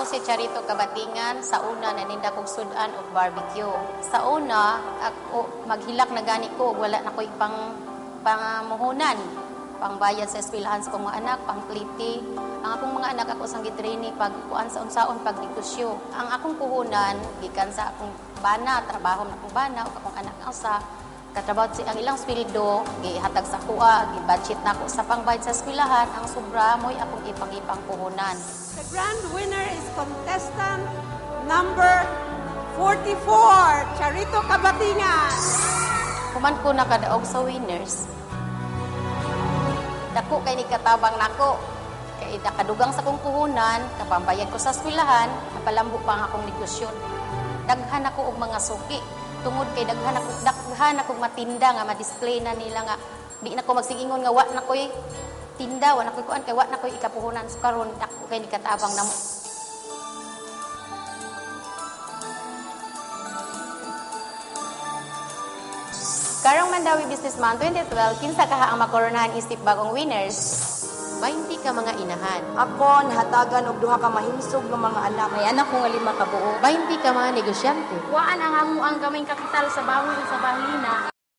Ako si Charito Kabatingan, sa una naninda kong sudan o barbecue. Sa una, ako maghilak na gani ko, wala na ko pangamuhunan. Pangbayad sa eskwelahan sa akong mga anak, pangkliti. Ang akong mga anak ako sang gitraini pagkuan sa unsaon pagnegosyo. Ang akong puhunan gikan sa akong bana, trabaho na akong bana o akong anak nga usa. Katrabaho si ang ilang sweldo, gihatag sa kuha, gi-budget na ako sa pangbayad sa eskwelahan. Ang sobra mo'y akong ipang puhunan. The grand winner is contestant number 44, Charito Kabatingan. Kuman ko nakadaog sa winners. Dako kay ni katabang nako. Kay nakadugang sa kong puhunan, kapambayad ko sa eskwelahan, napalambo pa ang akong negosyo. Daghan ako og mga suki. Tungod kay daghan ako matinda nga ma-display na nila nga di na ko magsigingon nga wa na koy tinda, wa na koy kuan kay wa na koy ikapuhunan so karon dako kay ni katabang namo. Karong Mandawi Business Month 2012, kinsa kaha ang makoronahan isip bagong winners? 20 ka mga inahan. Ako, nahatagan og duha ka mahimsog ng mga anak. May anak ko nga 5 ka buo. 20 ka mga negosyante. Waan ang amo ang kaming kapital sa bawon sa bahlina